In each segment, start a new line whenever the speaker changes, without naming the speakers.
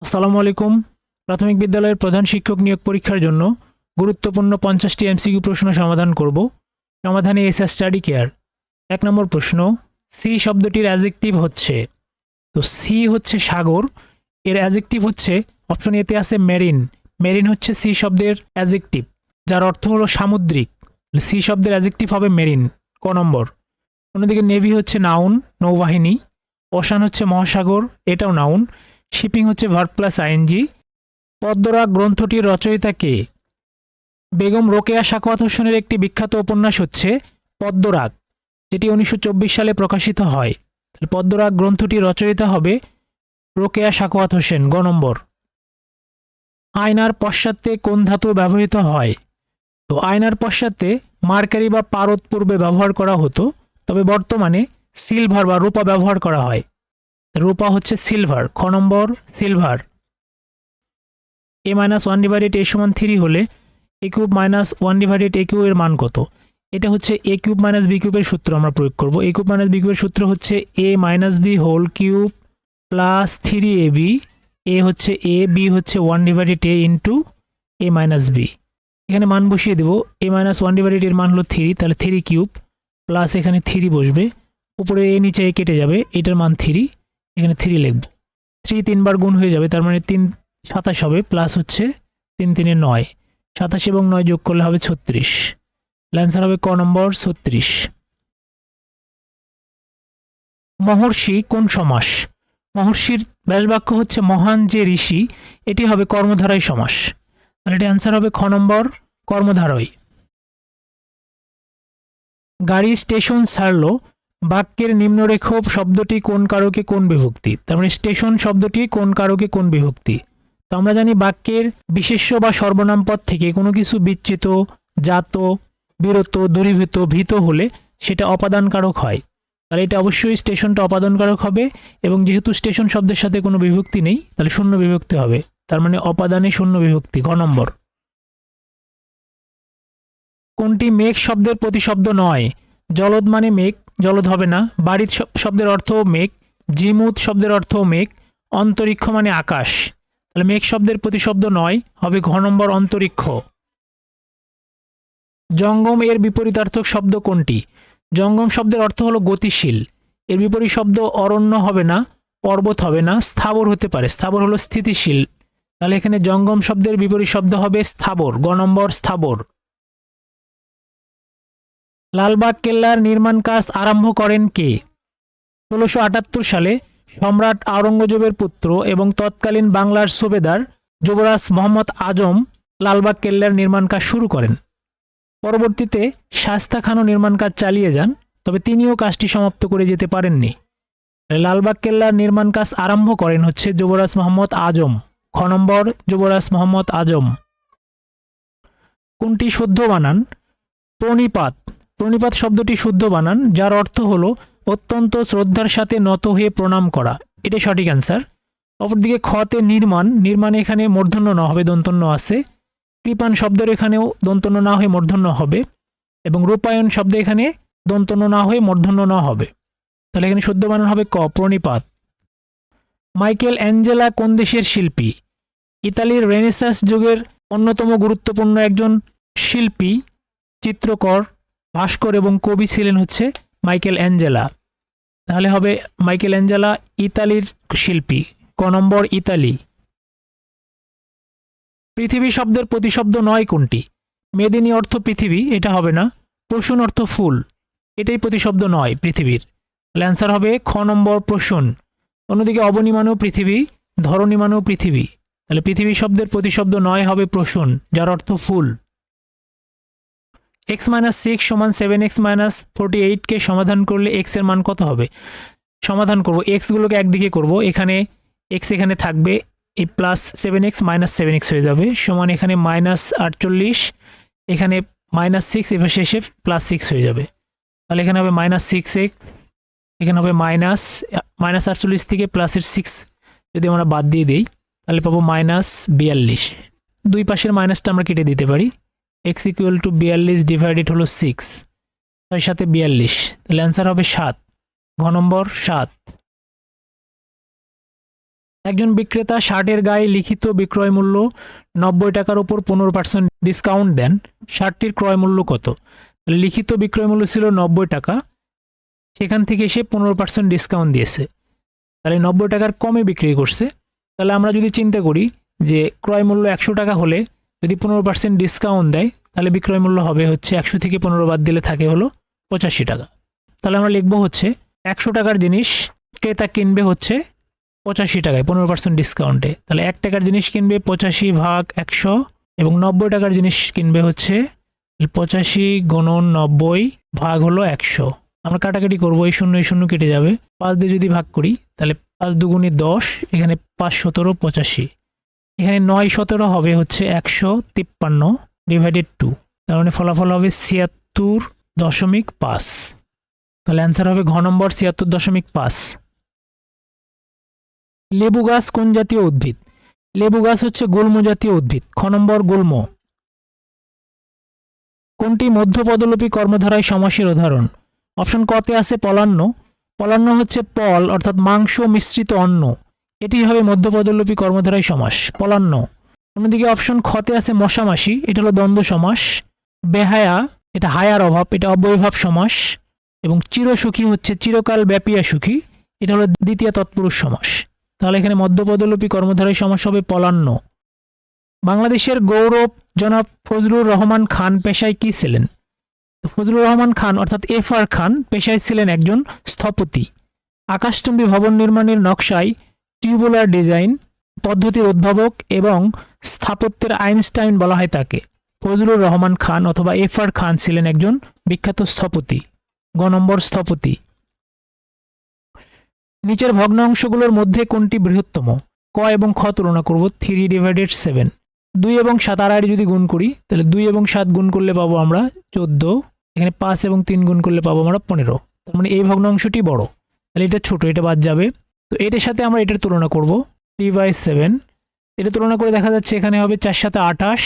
আসসালামু আলাইকুম। প্রাথমিক বিদ্যালয়ের প্রধান শিক্ষক নিয়োগ পরীক্ষার জন্য গুরুত্বপূর্ণ 50টি এমসিকিউ প্রশ্ন সমাধান করব। সমাধানে এস স্টাডি কেয়ার। 1 নম্বর প্রশ্ন, সি শব্দটির অ্যাডজেক্টিভ হচ্ছে, তো সি হচ্ছে সাগর, এর অ্যাডজেক্টিভ হচ্ছে অপশন এতে আছে মেরিন। মেরিন হচ্ছে সি শব্দের অ্যাডজেক্টিভ, যার অর্থ হলো সামুদ্রিক। সি শব্দের অ্যাডজেক্টিভ হবে মেরিন, ক নম্বর। অন্যদিকে নেভি হচ্ছে নাউন, নৌবাহিনী। ওশান হচ্ছে মহাসাগর, এটাও নাউন। শিপিং হচ্ছে ভার্ব প্লাস আইএনজি। পদ্মরাগ গ্রন্থটির রচয়িতা কে? বেগম রোকেয়া সাখাওয়াত হোসেনের একটি বিখ্যাত উপন্যাস হচ্ছে পদ্মরাগ, যেটি 1924 সালে প্রকাশিত হয়। পদ্মরাগ গ্রন্থটির রচয়িতা হবে রোকেয়া সাখাওয়াত হোসেন, গ নম্বর। আয়নার পশ্চাতে কোন ধাতু ব্যবহৃত হয়? তো আয়নার পশ্চাতে মার্কারি বা পারদ পূর্বে ব্যবহার করা হতো, তবে বর্তমানে সিলভার বা রূপা ব্যবহার করা হয়। রূপা হচ্ছে সিলভার, খ নম্বর সিলভার। a - 1 ডিভাইডেড a সমান 3 হলে a cube minus 1 divided a cube এর মান কত? এটা হচ্ছে a কিউব মাইনাস b কিউবের সূত্র আমরা প্রয়োগ করব। a কিউব মাইনাস b কিউবের সূত্র হচ্ছে a minus b whole cube plus 3ab। a হচ্ছে a, b হচ্ছে 1 divided a into a minus b। এখানে মান বসিয়ে দেব। a মাইনাস 1 ডিভাইডেড এর মান হলো 3, তাহলে 3 কিউব প্লাস এখানে 3 বসবে, উপরে a নিচে a কেটে যাবে, এটার মান 3, এখানে 3 লিখব। 3 3বার গুণ হয়ে যাবে, তার মানে 3 27 হবে, প্লাস হচ্ছে 3 3 9, 27 এবং 9 যোগ করলে হবে 36। অ্যান্সার হবে ক নম্বর 36। মহর্ষি কোন সমাস? মহর্ষির ব্যাসবাক্য হচ্ছে মহান যে ঋষি, এটি হবে কর্মধারয় সমাস, তাহলে এটা অ্যান্সার হবে খ নম্বর কর্মধারয়। গাড়ি স্টেশন ছাড়লো, বাক্যের নিম্নরেখ শব্দটি কোন কারকে কোন বিভক্তি? তার মানে স্টেশন শব্দটি কোন কারকে কোন বিভক্তি? তো আমরা জানি বাক্যের বিশেষ্য বা সর্বনাম পদ থেকে কোনো কিছু বিচ্যুত, জাত, বিরত, দূরীভূত, ভীত হলে সেটা অপাদান কারক হয়, তাহলে এটা অবশ্যই স্টেশনটা অপাদান কারক হবে। এবং যেহেতু স্টেশন শব্দের সাথে কোনো বিভক্তি নেই, তাহলে শূন্য বিভক্তি হবে, তার মানে অপাদানে শূন্য বিভক্তি, ঘ নম্বর। কোনটি মেঘ শব্দের প্রতিশব্দ নয়? জলদ মানে মেঘ, জলদ হবে না। বাড়ির শব্দের অর্থ মেঘ, জিমুত শব্দের অর্থ মেঘ, অন্তরিক্ষ মানে আকাশ, তাহলে মেঘ শব্দের প্রতিশব্দ নয়, হবে ঘ নম্বর অন্তরিক্ষ। জঙ্গম এর বিপরীতার্থক শব্দ কোনটি? জঙ্গম শব্দের অর্থ হলো গতিশীল, এর বিপরীত শব্দ অরণ্য হবে না, পর্বত হবে না, স্থাবর হতে পারে, স্থাবর হলো স্থিতিশীল, তাহলে এখানে জঙ্গম শব্দের বিপরীত শব্দ হবে স্থাবর, গ নম্বর স্থাবর। লালবাগ কেল্লার নির্মাণ কাজ আরম্ভ করেন কে? 1678 সালে সম্রাট আওরঙ্গজেবের পুত্র এবং তৎকালীন বাংলার সুবেদার যুবরাজ মোহাম্মদ আজম লালবাগ কেল্লার নির্মাণ কাজ শুরু করেন। পরবর্তীতে শায়েস্তা খানও নির্মাণ কাজ চালিয়ে যান, তবে তিনিও কাজটি সমাপ্ত করে যেতে পারেননি। লালবাগ কেল্লার নির্মাণ কাজ আরম্ভ করেন হচ্ছে যুবরাজ মোহাম্মদ আজম, খ নম্বর যুবরাজ মোহাম্মদ আজম। কোনটি শুদ্ধ বানান? প্রণিপাত, প্রণিপাত শব্দটি শুদ্ধ বানান, যার অর্থ হলো অত্যন্ত শ্রদ্ধার সাথে নত হয়ে প্রণাম করা, এটাই সঠিক অ্যান্সার। অপরদিকে খতে নির্মাণ, নির্মাণে এখানে মূর্ধন্য ন হবে, দন্তন্য আছে। কৃপান শব্দের এখানেও দন্তন্য না হয়ে মূর্ধন্য হবে, এবং রূপায়ণ শব্দে এখানে দন্তন্য না হয়ে মূর্ধন্য ন হবে, তাহলে এখানে শুদ্ধ বানান হবে ক প্রণিপাত। মাইকেল অ্যাঞ্জেলা কোন দেশের শিল্পী? ইতালির রেনেসাঁস যুগের অন্যতম গুরুত্বপূর্ণ একজন শিল্পী, চিত্রকর, ভাস্কর এবং কবি ছিলেন হচ্ছে মাইকেল অ্যাঞ্জেলা, তাহলে হবে মাইকেল অ্যাঞ্জেলা ইতালির শিল্পী, ক নম্বর ইতালি। পৃথিবী শব্দের প্রতিশব্দ নয় কোনটি? মেদিনী অর্থ পৃথিবী, এটা হবে না। প্রসূন অর্থ ফুল, এটাই প্রতিশব্দ নয় পৃথিবীর, তাহলে অ্যান্সার হবে খ নম্বর প্রসূন। অন্যদিকে অবনী মানেও পৃথিবী, ধরণী মানেও পৃথিবী, তাহলে পৃথিবী শব্দের প্রতিশব্দ নয় হবে প্রসূন, যার অর্থ ফুল। x - 6 সমান 7x - 48 কে সমাধান করলে x এর মান কত হবে? সমাধান করব, x গুলোকে একদিকে করব, এখানে x এখানে থাকবে, এই প্লাস 7x - 7x হয়ে যাবে, সমান এখানে -48, এখানে -6, এবার শেষে +6 হয়ে যাবে, তাহলে এখানে হবে -6x, এখানে হবে -48 থেকে প্লাসের 6 যদি আমরা বাদ দিয়ে দিই, তাহলে পাবো -42। দুই পাশের মাইনাসটা আমরা কেটে দিতে পারি, x = 42 ডিভাইডেড হলো 6, তার সাথে 42, তাহলে অ্যান্সার হবে 7, ঘ নম্বর 7। একজন বিক্রেতা শার্টের গায়ে লিখিত বিক্রয় মূল্য 90 টাকার উপর 15% ডিসকাউন্ট দেন, শার্টটির ক্রয় মূল্য কত? তাহলে লিখিত বিক্রয় মূল্য ছিল 90 টাকা, সেখান থেকে সে 15% ডিসকাউন্ট দিয়েছে, তাহলে 90 টাকার কমে বিক্রি করছে। তাহলে আমরা যদি চিন্তা করি যে ক্রয় মূল্য 100 টাকা হলে যদি 15% ডিসকাউন্ট দেয়, তাহলে বিক্রয় মূল্য হবে হচ্ছে 100 থেকে 15 বাদ দিলে থাকে হলো 85 টাকা। তাহলে আমরা লিখবো হচ্ছে 100 টাকার জিনিস ক্রেতা কিনবে হচ্ছে 85 টাকায় 15% ডিসকাউন্টে। তাহলে 1 টাকার জিনিস কিনবে 85 ভাগ 100 এবং 90 টাকার জিনিস কিনবে হচ্ছে 85 গুণন 90 ভাগ হলো 100। আমরা কাটাকাটি করবো, এই শূন্য কেটে যাবে, 5 দিয়ে যদি ভাগ করি তাহলে 5 দুগুণে 10, এখানে 5 17 85, এখানে 9 17 হবে হচ্ছে 153 ডিভাইডেড 2, তার মানে ফলাফল হবে 76.5। তাহলে অ্যান্সার হবে ঘ নম্বর 76.5। লেবু গাছ কোন জাতীয় উদ্ভিদ? লেবু গাছ হচ্ছে গুল্ম জাতীয় উদ্ভিদ, খ নম্বর গুল্ম। কোনটি মধ্যপদলোপী কর্মধারায় সমাসের উদাহরণ? অপশন কতে আছে পলান্ন। পলান্ন হচ্ছে পল অর্থাৎ মাংস মিশ্রিত অন্ন, এটি হবে মধ্যপদলোপী কর্মধারায় সমাস, পলান্ন। অন্যদিকে অপশন খতে আছে মশামাসি, এটা হলো দ্বন্দ্ব সমাস। বেহায়া, এটা হায়ার অভাব, এটা অব্যয়ভাব সমাস। এবং চিরসুখী হচ্ছে চিরকাল ব্যাপিয়া সুখী, এটা হলো দ্বিতীয় তৎপুরুষ সমাস। তাহলে এখানে মধ্যপদলোপী কর্মধারায় সমাস হবে পলান্ন। বাংলাদেশের গৌরব জনাব ফজলুর রহমান খান পেশায় কি ছিলেন? ফজলুর রহমান খান অর্থাৎ এফ.আর. খান পেশায় ছিলেন একজন স্থপতি। আকাশচুম্বী ভবন নির্মাণের নকশায় টিউবুলার ডিজাইন পদ্ধতির উদ্ভাবক এবং স্থাপত্যের আইনস্টাইন বলা হয় তাকে। ফজলুর রহমান খান অথবা এফ.আর. খান ছিলেন একজন বিখ্যাত স্থপতি, গ নম্বর স্থপতি। নিচের ভগ্নাংশগুলোর মধ্যে কোনটি বৃহত্তম? ক এবং খ তুলনা করব, 3/7। 2 এবং 7 আড়াআড়ি যদি গুণ করি তাহলে 2 এবং 7 গুণ করলে পাবো আমরা 14, এখানে 5 এবং 3 গুণ করলে পাবো আমরা 15। তার মানে এই ভগ্নাংশটি বড়, তাহলে এটা ছোট, এটা বাদ যাবে। তো এটার সাথে আমরা এটার তুলনা করব, 3/7। এটা তুলনা করে দেখা যাচ্ছে এখানে হবে 4 7 28,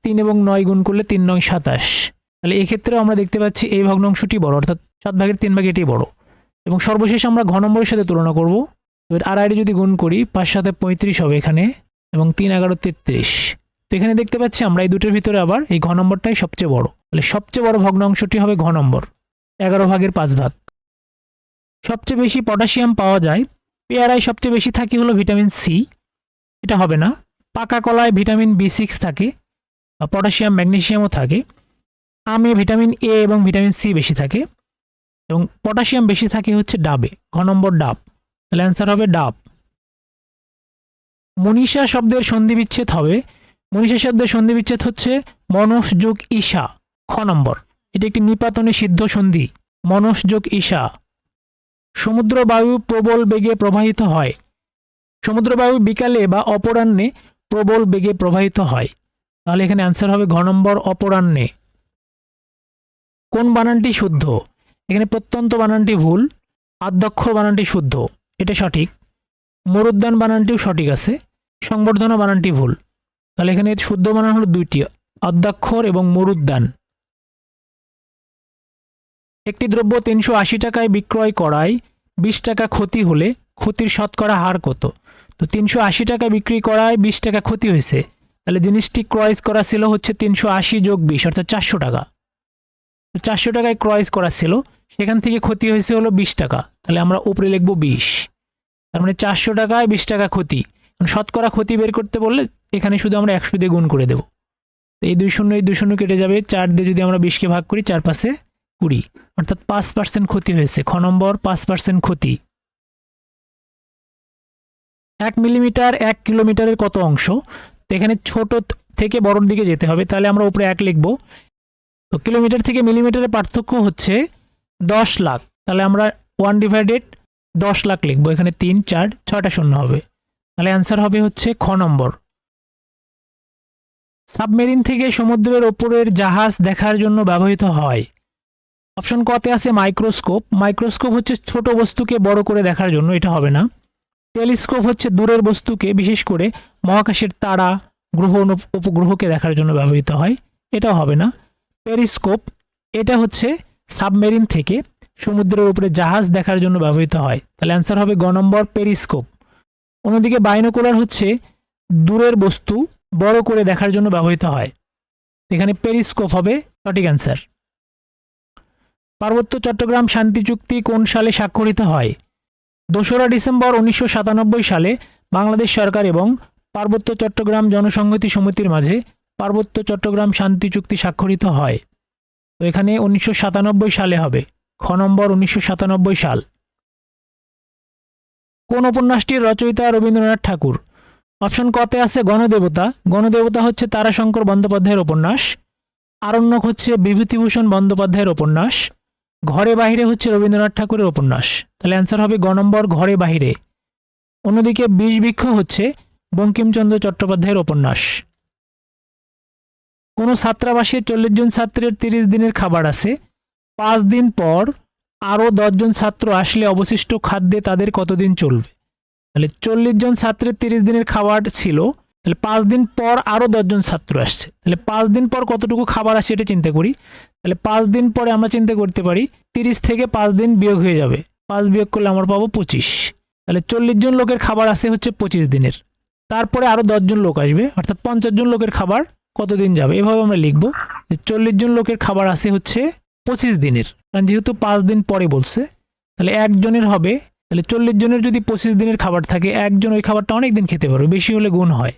3 এবং 9 গুণ করলে 3 9 27। তাহলে এক্ষেত্রেও আমরা দেখতে পাচ্ছি এই ভগ্নাংশটি বড়, অর্থাৎ 7 ভাগের 3 ভাগ এটাই বড়। এবং সর্বশেষ আমরা ঘ নম্বরের সাথে তুলনা করব। এবার আড়াআড়ি যদি গুণ করি 5 7 35 হবে এখানে, এবং 3 11 33। তো এখানে দেখতে পাচ্ছি আমরা এই দুটোর ভিতরে আবার এই ঘ নম্বরটাই সবচেয়ে বড়, তাহলে সবচেয়ে বড় ভগ্নাংশটি হবে ঘ নম্বর, 11 ভাগের 5 ভাগ। সবচেয়ে বেশি পটাশিয়াম পাওয়া যায়, পেয়ারায় সবচেয়ে বেশি থাকে হলো ভিটামিন সি, এটা হবে না। পাকা কলায় ভিটামিন B6 থাকে, পটাশিয়াম ম্যাগনেসিয়ামও থাকে। আমে ভিটামিন এ এবং ভিটামিন সি বেশি থাকে, এবং পটাশিয়াম বেশি থাকে হচ্ছে ডাবে, ঘ নম্বর ডাব। তাহলে অ্যান্সার হবে ডাব। মনীষা শব্দের সন্ধি বিচ্ছেদ হবে, মনীষা শব্দের সন্ধি বিচ্ছেদ হচ্ছে মনস যোগ ঈশা, খ নম্বর। এটি একটি নিপাতনে সিদ্ধ সন্ধি, মনস যোগ ঈশা। সমুদ্র বায়ু প্রবল বেগে প্রবাহিত হয়, সমুদ্র বায়ু বিকালে বা অপরাহ্নে প্রবল বেগে প্রবাহিত হয়, তাহলে এখানে অ্যান্সার হবে ঘ নম্বর অপরাহ্নে। কোন বানানটি শুদ্ধ? এখানে প্রত্যন্ত বানানটি ভুল, আদ্যক্ষর বানানটি শুদ্ধ, এটা সঠিক। মরুদ্যান বানানটিও সঠিক আছে, সংবর্ধনা বানানটি ভুল। তাহলে এখানে শুদ্ধ বানান হলো দুইটি, আদ্যাক্ষর এবং মরুদ্যান। একটি দ্রব্য 380 টাকায় বিক্রয় করায় 20 টাকা ক্ষতি হলে ক্ষতির শতকরা হার কত? তো 380 টাকা বিক্রি করায় 20 টাকা ক্ষতি হয়েছে, তাহলে জিনিসটি ক্রয় করা ছিল হচ্ছে 380 যোগ 20 অর্থাৎ 400 টাকা। 400 টাকায় ক্রয় করা ছিল, সেখান থেকে ক্ষতি হয়েছে হলো 20 টাকা, তাহলে আমরা উপরে লিখব 20। তার মানে 400 টাকায় 20 টাকা ক্ষতি। শতকরা ক্ষতি বের করতে বললে এখানে শুধু আমরা 100 দিয়ে গুণ করে দেব। তো এই 2 শূন্য কেটে যাবে, 4 দিয়ে যদি আমরা 20কে ভাগ করি 4 5 20, অর্থাৎ 5% ক্ষতি হয়েছে, খ নম্বর 5% ক্ষতি। 1 মিলিমিটার 1 কিলোমিটারের কত অংশ? তো এখানে ছোট থেকে বড়র দিকে যেতে হবে, তাহলে আমরা উপরে 1 লিখব। তো কিলোমিটার থেকে মিলিমিটারের পার্থক্য হচ্ছে 10 লাখ, তাহলে আমরা 1/10 লাখ লিখবো, এখানে 3 4 6টা শূন্য হবে, তাহলে অ্যান্সার হবে হচ্ছে খ নম্বর। সাবমেরিন থেকে সমুদ্রের ওপরের জাহাজ দেখার জন্য ব্যবহৃত হয়। অপশন কতে আছে মাইক্রোস্কোপ, মাইক্রোস্কোপ হচ্ছে ছোট বস্তুকে বড় করে দেখার জন্য, এটা হবে না। টেলিস্কোপ হচ্ছে দূরের বস্তুকে বিশেষ করে মহাকাশের তারা গ্রহ উপগ্রহকে দেখার জন্য ব্যবহৃত হয়, এটাও হবে না। পেরিস্কোপ, এটা হচ্ছে সাবমেরিন থেকে সমুদ্রের উপরে জাহাজ দেখার জন্য ব্যবহৃত হয়, তাহলে অ্যান্সার হবে গ নম্বর পেরিস্কোপ। অন্যদিকে বাইনোকুলার হচ্ছে দূরের বস্তু বড় করে দেখার জন্য ব্যবহৃত হয়। এখানে পেরিস্কোপ হবে সঠিক অ্যান্সার। পার্বত্য চট্টগ্রাম শান্তি চুক্তি কোন সালে স্বাক্ষরিত হয়? 2রা ডিসেম্বর 1997 সালে বাংলাদেশ সরকার এবং পার্বত্য চট্টগ্রাম জনসংহতি সমিতির মাঝে পার্বত্য চট্টগ্রাম শান্তি চুক্তি স্বাক্ষরিত হয়। তো এখানে 1997 সালে হবে, খ নম্বর 1997 সাল। কোন উপন্যাসটির রচয়িতা রবীন্দ্রনাথ ঠাকুর? অপশন কতে আছে গণদেবতা। গণদেবতা হচ্ছে তারাশঙ্কর বন্দ্যোপাধ্যায়ের উপন্যাস। আরণ্যক হচ্ছে বিভূতিভূষণ বন্দ্যোপাধ্যায়ের উপন্যাস। ঘরে বাহিরে হচ্ছে রবীন্দ্রনাথ ঠাকুরের উপন্যাস। তাহলে অ্যান্সার হবে গ নম্বর ঘরে বাহিরে। অন্যদিকে বিষবৃক্ষ হচ্ছে বঙ্কিমচন্দ্র চট্টোপাধ্যায়ের উপন্যাস। কোন ছাত্রাবাসে 40 জন ছাত্রের 30 দিনের খাবার আছে, 5 দিন পর আরও 10 জন ছাত্র আসলে অবশিষ্ট খাদ্যে তাদের কতদিন চলবে? তাহলে 40 জন ছাত্রের 30 দিনের খাবার ছিল, তাহলে 5 দিন পর আরও 10 জন ছাত্র আসছে, তাহলে 5 দিন পর কতটুকু খাবার আসে এটা চিন্তা করি। তাহলে 5 দিন পরে আমরা চিন্তা করতে পারি 30 থেকে 5 দিন বিয়োগ হয়ে যাবে, 5 বিয়োগ করলে আমরা পাবো 25। তাহলে 40 জন লোকের খাবার আসে হচ্ছে 25 দিনের, তারপরে আরও 10 জন লোক আসবে, অর্থাৎ 50 জন লোকের খাবার কতদিন যাবে? এভাবে আমরা লিখবো যে 40 জন লোকের খাবার আসে হচ্ছে 25 দিনের, কারণ যেহেতু 5 দিন পরে বলছে, তাহলে একজনের হবে, তাহলে 40 জনের যদি 25 দিনের খাবার থাকে, একজন ওই খাবারটা অনেক দিন খেতে পারবে, বেশি হলে গুণ হয়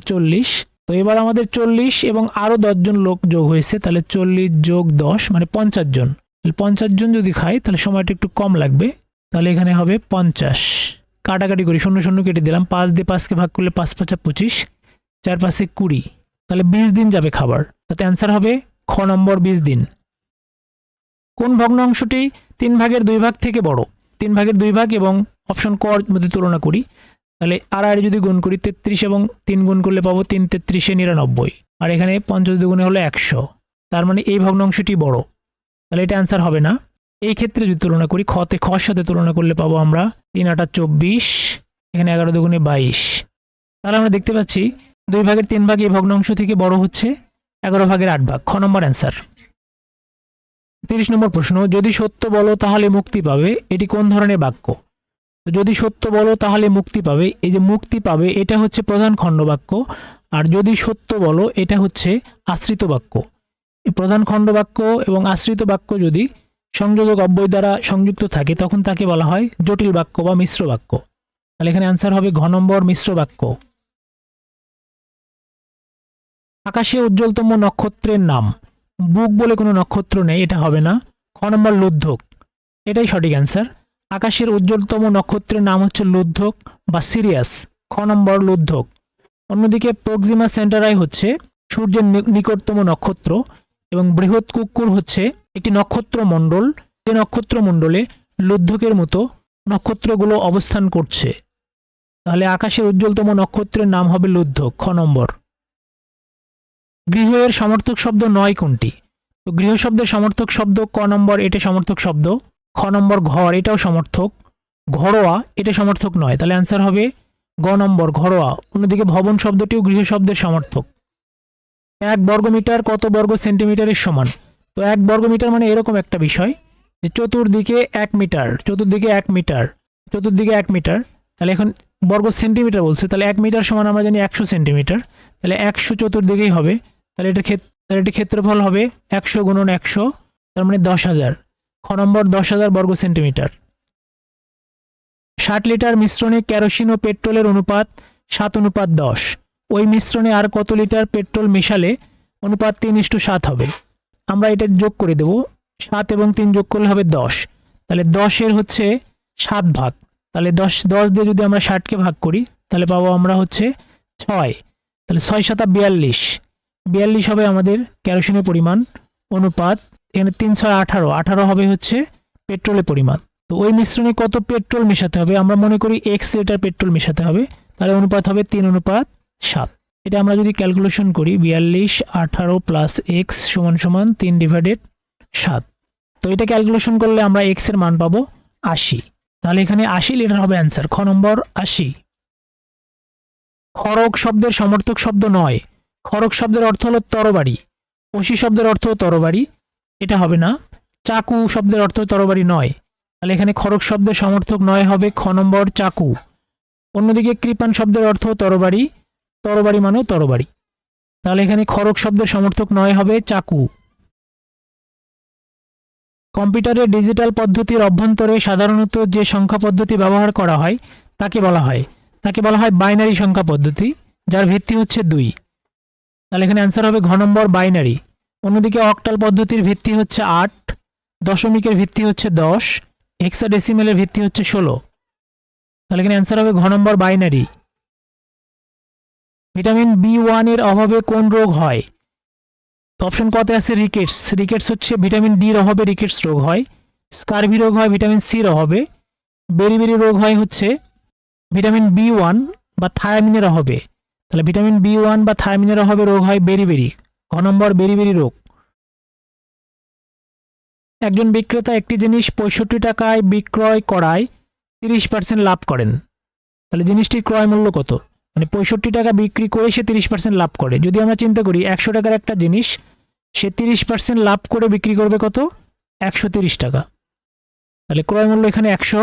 40। তো এবার আমাদের 40 এবং আরও 10 জন লোক যোগ হয়েছে, তাহলে 40 যোগ 10 মানে 50 জন। তাহলে 50 জন যদি খায় তাহলে সময়টা একটু কম লাগবে, তাহলে এখানে হবে 50। কাটাকাটি করি, 0 0 কেটে দিলাম, 5 দিয়ে 5কে ভাগ করলে 5 5 25, 4 5 20, তাহলে 20 দিন যাবে খাবার। তাতে অ্যান্সার হবে খ নম্বর 20 দিন। কোন ভগ্নাংশটি 3 ভাগের 2 ভাগ থেকে বড়? 3 ভাগের 2 ভাগ এবং অপশন ক মধ্যে তুলনা করি, তাহলে আর যদি গুণ করি 33 এবং 3 গুণ করলে পাবো 3 33 99, আর এখানে 50 দুগুণে হলো 100, তার মানে এই ভগ্নাংশটি বড়, তাহলে এটা অ্যান্সার হবে না। এই ক্ষেত্রে যদি তুলনা করি খর সাথে তুলনা করলে পাবো আমরা 3 8 24, এখানে 11 দুগুণে 22, তাহলে আমরা দেখতে পাচ্ছি 2 ভাগের 3 ভাগ এই ভগ্নাংশ থেকে বড় হচ্ছে 11 ভাগের 8 ভাগ, খ নম্বর অ্যান্সার। 30 নম্বর প্রশ্ন, যদি সত্য বলো তাহলে মুক্তি পাবে, এটি কোন ধরনের বাক্য? যদি সত্য বলো তাহলে মুক্তি পাবে, এই যে মুক্তি পাবে এটা হচ্ছে প্রধান খণ্ডবাক্য, আর যদি সত্য বলো এটা হচ্ছে আশ্রিত বাক্য। এই প্রধান খণ্ডবাক্য এবং আশ্রিত বাক্য যদি সংযোজক অব্যয় দ্বারা সংযুক্ত থাকে তখন তাকে বলা হয় জটিল বাক্য বা মিশ্র বাক্য। তাহলে এখানে অ্যান্সার হবে ঘ নম্বর মিশ্র বাক্য। আকাশে উজ্জ্বলতম নক্ষত্রের নাম? বুক বলে কোনো নক্ষত্র নেই, এটা হবে না, খ নম্বর লুদ্ধক, এটাই সঠিক অ্যান্সার। আকাশের উজ্জ্বলতম নক্ষত্রের নাম হচ্ছে লুদ্ধক বা সিরিয়াস, খ নম্বর লুদ্ধক। অন্যদিকে প্রক্সিমা সেন্টারাই হচ্ছে সূর্যের নিকটতম নক্ষত্র এবং বৃহৎ কুক্কুর হচ্ছে একটি নক্ষত্র মণ্ডল, যে নক্ষত্র মণ্ডলে লুদ্ধকের মতো নক্ষত্রগুলো অবস্থান করছে। তাহলে আকাশের উজ্জ্বলতম নক্ষত্রের নাম হবে লুদ্ধক, খ নম্বর। গৃহ এর সমর্থক শব্দ নয় কোনটি? তো গৃহ শব্দের সমর্থক শব্দ ক নম্বর, এটা সমর্থক শব্দ। খ নম্বর ঘর, এটাও সমর্থক। ঘরোয়া, এটা সমর্থক নয়, তাহলে অ্যান্সার হবে গ নম্বর ঘরোয়া। অন্যদিকে ভবন শব্দটিও গৃহ শব্দের সমর্থক। 1 বর্গমিটার কত বর্গ সেন্টিমিটারের সমান? তো 1 বর্গমিটার মানে এরকম একটা বিষয় যে চতুর্দিকে 1 মিটার, চতুর্দিকে 1 মিটার, চতুর্দিকে 1 মিটার, তাহলে এখন বর্গ সেন্টিমিটার বলছে, তাহলে 1 মিটার সমান আমরা জানি 100 সেন্টিমিটার, তাহলে 100 চতুর্দিকেই হবে, তাহলে এটা ক্ষেত্রফল হবে 100 গুণন 100, তার মানে 10,000, খ নম্বর 10,000 বর্গ সেন্টিমিটার। 60 লিটার মিশ্রণে কেরোসিন ও পেট্রোলের অনুপাত 7:10, ওই মিশ্রণে আর কত লিটার পেট্রোল মেশালে অনুপাত 3:7 হবে? আমরা এটা যোগ করে দেব, 7 এবং 3 যোগ করলে হবে 10, তাহলে 10-এর হচ্ছে 7 ভাগ, তাহলে 10 দিয়ে যদি আমরা 60কে ভাগ করি তাহলে পাবো আমরা হচ্ছে 6, তাহলে 6 7 42, 42 হবে আমাদের কেরোসিনের পরিমাণ, অনুপাত এখানে 3 6 18, 18 হবে হচ্ছে পেট্রোলের পরিমাণ। তো ওই মিশ্রণে কত পেট্রোল মেশাতে হবে? আমরা মনে করি x লিটার পেট্রোল মেশাতে হবে, তাহলে অনুপাত হবে 3:7। এটা আমরা যদি ক্যালকুলেশন করি 42 18 প্লাস x সমান সমান 3/7, তো এটা ক্যালকুলেশন করলে আমরা x এর মান পাবো 80, তাহলে এখানে 80 লিটার হবে অ্যান্সার, খ নম্বর 80। খড়গ শব্দের সমর্থক শব্দ নয়, খড়গ শব্দের অর্থ হলো তরবারি, অসি শব্দের অর্থ তরবারি, এটা হবে না। চাকু শব্দের অর্থ তরবারি নয়, তাহলে এখানে খড়গ শব্দের সমর্থক নয় হবে খ নম্বর চাকু। অন্যদিকে কৃপান শব্দের অর্থ তরবারি, তরবারি মানেও তরবারি। তাহলে এখানে খড়গ শব্দের সমর্থক নয় হবে চাকু। কম্পিউটারে ডিজিটাল পদ্ধতির অভ্যন্তরে সাধারণত যে সংখ্যা পদ্ধতি ব্যবহার করা হয় তাকে বলা হয় বাইনারি সংখ্যা পদ্ধতি, যার ভিত্তি হচ্ছে 2। তাহলে এখানে অ্যান্সার হবে ঘ নম্বর বাইনারি। অন্যদিকে অক্টাল পদ্ধতির ভিত্তি হচ্ছে 8, দশমিকের ভিত্তি হচ্ছে 10, হেক্সাডেসিমেলের ভিত্তি হচ্ছে 16। তাহলে এখানে অ্যান্সার হবে ঘ নম্বর বাইনারি। ভিটামিন B1 এর অভাবে কোন রোগ হয়? অপশন কতে আছে রিকেটস। রিকেটস হচ্ছে ভিটামিন ডির অভাবে রিকেটস রোগ হয়। স্কারভি রোগ হয় ভিটামিন সির অভাবে। বেরিবেরি রোগ হয় হচ্ছে ভিটামিন B1 বা থায়ামিনের অভাবে। তাহলে ভিটামিন B1 বা থায়ামিনের অভাবে রোগ হয় বেরিবেরি। ঘ নম্বর বেরিবেরি রোগ। একজন বিক্রেতা একটি জিনিস 65 টাকায় বিক্রয় করায় 30% লাভ করেন। তাহলে জিনিসটির ক্রয় মূল্য কত? মানে 65 টাকা বিক্রি করে সে 30% লাভ করে। যদি আমরা চিন্তা করি 100 টাকার একটা জিনিস সে 30% লাভ করে বিক্রি করবে কত? 130 টাকা। তাহলে ক্রয় মূল্য এখানে 100,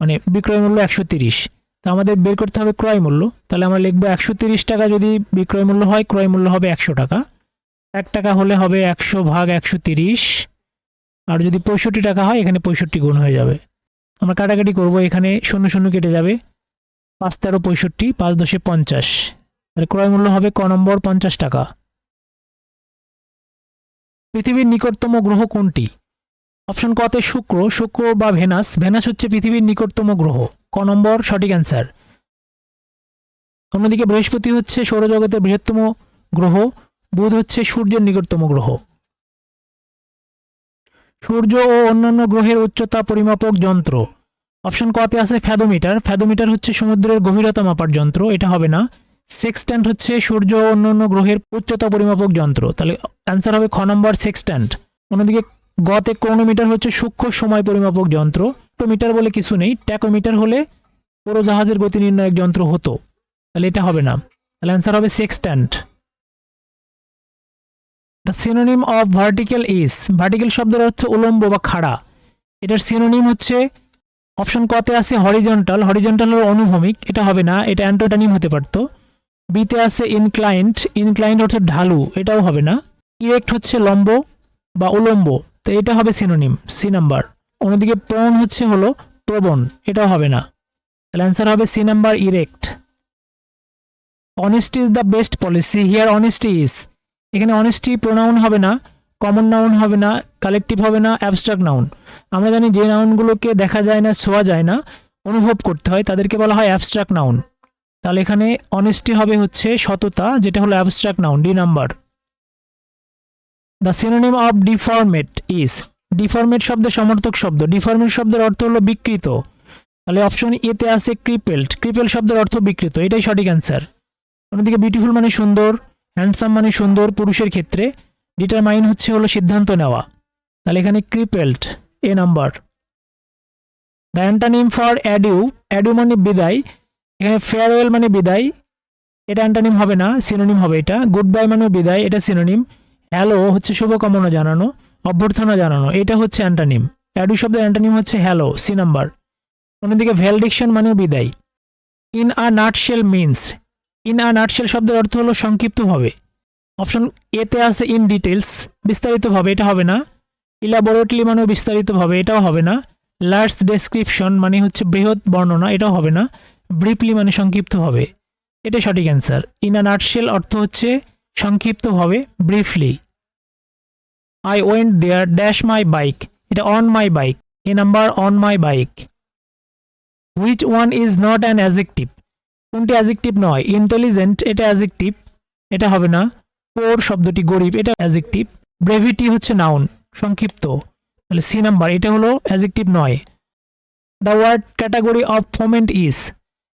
মানে বিক্রয় মূল্য 130। তা আমাদের বের করতে হবে ক্রয় মূল্য। তাহলে আমরা লিখব 130 টাকা যদি বিক্রয় মূল্য হয়, ক্রয় মূল্য হবে 100 টাকা। 1 টাকা হলে হবে 100 ভাগ 130, আর যদি 65 টাকা হয় এখানে 65 গুণ হয়ে যাবে। আমরা কাটাকাটি করব, এখানে 0 0 কেটে যাবে। 5 13 65, 5 10 50। তাহলে ক্রয় মূল্য হবে ক নম্বর 50 টাকা। পৃথিবীর নিকটতম গ্রহ কোনটি? অপশন কতে শুক্র, শুক্র বা ভেনাস। ভেনাস হচ্ছে পৃথিবীর নিকটতম গ্রহ। ক নম্বর সঠিক অ্যান্সার। অন্যদিকে বৃহস্পতি হচ্ছে সৌরজগতের বৃহত্তম গ্রহ। বুধ হচ্ছে সূর্যের নিকটতম গ্রহ। সূর্য ও অন্যান্য গ্রহের উচ্চতা পরিমাপক যন্ত্র। অপশন কতে আছে ফ্যাদোমিটার। ফ্যাদোমিটার হচ্ছে সমুদ্রের গভীরতা মাপার যন্ত্র, এটা হবে না। সেক্সট্যান্ট হচ্ছে সূর্য ও অন্যান্য গ্রহের উচ্চতা পরিমাপক যন্ত্র। তাহলে অ্যান্সার হবে খ নম্বর সেক্সট্যান্ট। অন্যদিকে গতে ক্রোনোমিটার হচ্ছে সূক্ষ্ম সময় পরিমাপক যন্ত্র। টোমিটার বলে কিছু নেই, ট্যাকোমিটার হলে উড়োজাহাজের গতি নির্ণায়ক যন্ত্র হতো। তাহলে এটা হবে না। তাহলে অ্যান্সার হবে sextant. The synonym of vertical is. Vertical শব্দের অর্থ উলম্ব বা খাড়া। এটার সিনোনিম হচ্ছে অপশন কতে আছে হরিজন্টাল। হরিজন্টাল হলো অনুভূমিক, এটা হবে না, এটা অ্যান্টোটানিম হতে পারতো। বিতে আছে ইনক্লাইন্ড। ইনক্লাইন্ড অর্থ ঢালু, এটাও হবে না। ইরেক্ট হচ্ছে লম্ব বা উলম্ব, তো এটা হবে সিনোনিম, সি নাম্বার। অন্যদিকে প্রণ হচ্ছে হলো প্রবণ, এটাও হবে না। তাহলে অ্যান্সার হবে C number correct. Honesty is the best policy. Here honesty is, এখানে অনেস্টি প্রোনাউন হবে না, কমন নাউন হবে না, কালেকটিভ হবে না, অ্যাবস্ট্রাক্ট নাউন। আমরা জানি যে নাউনগুলোকে দেখা যায় না, ছোঁয়া যায় না, অনুভব করতে হয়, তাদেরকে বলা হয় অ্যাবস্ট্রাক্ট নাউন। তাহলে এখানে অনেস্টি হবে হচ্ছে সততা, যেটা হলো abstract noun, D number. The synonym of deformate is. Deformate শব্দের সমর্থক শব্দ। ডিফর্মেট শব্দের অর্থ হলো বিকৃত। তাহলে অপশন এতে আছে ক্রিপেল্ড। ক্রিপেল শব্দের অর্থ বিকৃত, এটাই সঠিক অ্যান্সার। অন্যদিকে বিউটিফুল মানে সুন্দর, হ্যান্ডসাম মানে সুন্দর পুরুষের ক্ষেত্রে। ডিটারমাইন হচ্ছে হলো সিদ্ধান্ত নেওয়া। তাহলে এখানে ক্রিপেল্ড, এ number. The অ্যান্টানিম for adieu. Adieu মানে বিদায়, এখানে ফেয়ারওয়েল মানে বিদায়, এটা অ্যান্টানিম হবে না, সিনোনিম হবে এটা। গুড বাই মানে বিদায়, এটা সিনোনিম। হ্যালো হচ্ছে শুভকামনা জানানো, অভ্যর্থনা জানানো, এটা হচ্ছে অ্যান্টানিম। অ্যাডিউ শব্দের অ্যান্টানিম হচ্ছে হ্যালো, সি নাম্বার। অন্যদিকে ভ্যালডিকশন মানেও বিদায়। In a nutshell means. In a nutshell শব্দের অর্থ হলো সংক্ষিপ্তভাবে। অপশন এতে আছে ইন ডিটেলস, বিস্তারিতভাবে, এটা হবে না। ইলাবোরেটলি মানেও বিস্তারিতভাবে, এটাও হবে না। লার্জ ডেসক্রিপশন মানে হচ্ছে বৃহৎ বর্ণনা, এটাও হবে না। ব্রিফলি মানে সংক্ষিপ্তভাবে, এটা সঠিক অ্যান্সার। ইন আ নাটশেল অর্থ হচ্ছে সংক্ষিপ্তভাবে, briefly. I went there dash my bike, এটা on my bike, a number on my bike. Which one is not an adjective. কোনটি অ্যাজেক্টিভ নয়? ইন্টেলিজেন্ট, এটা অ্যাজেক্টিভ, এটা হবে না। পোর শব্দটি গরিব, এটা অ্যাজেক্টিভ। ব্রেভিটি হচ্ছে নাউন, সংক্ষিপ্ত, তাহলে সি নাম্বার, এটা হলো অ্যাজেক্টিভ নয়। The word category of foment is.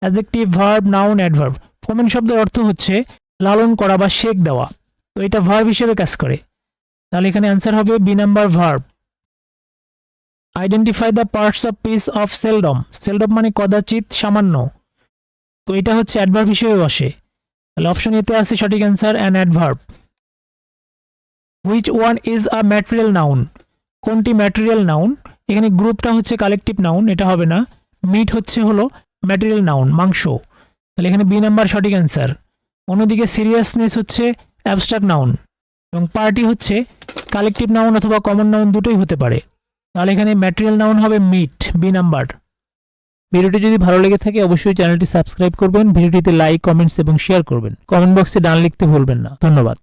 Adjective, verb, noun, adverb. Foment শব্দের অর্থ হচ্ছে লালন করা বা শেক দেওয়া, তো এটা ভার্ব হিসেবে কাজ করে। তাহলে এখানে অ্যান্সার হবে B number, verb. Identify the parts of speech of seldom. Seldom মানে কদাচিৎ, সামান্য, তো এটা হচ্ছে অ্যাডভার্ব হিসেবে বসে। তাহলে অপশন এতে আছে সঠিক answer, an adverb. Which one is a material noun. কোনটি ম্যাটেরিয়াল নাউন? এখানে গ্রুপটা হচ্ছে কালেকটিভ নাউন, এটা হবে না। মিট হচ্ছে হলো ম্যাটেরিয়াল নাউন মাংস, তাহলে এখানে বি নাম্বার সঠিক অ্যান্সার। অন্যদিকে সিরিয়াসনেস হচ্ছে অ্যাবস্ট্রাক্ট নাউন এবং পার্টি হচ্ছে কালেকটিভ নাউন অথবা কমন নাউন দুটোই হতে পারে, তাহলে এখানে ম্যাটেরিয়াল নাউন হবে মিট, বি নাম্বার। ভিডিওটি যদি ভালো লেগে থাকে অবশ্যই চ্যানেলটি সাবস্ক্রাইব করবেন, ভিডিওটিতে লাইক, কমেন্টস এবং শেয়ার করবেন। কমেন্ট বক্সে ডান লিখতে ভুলবেন না। ধন্যবাদ।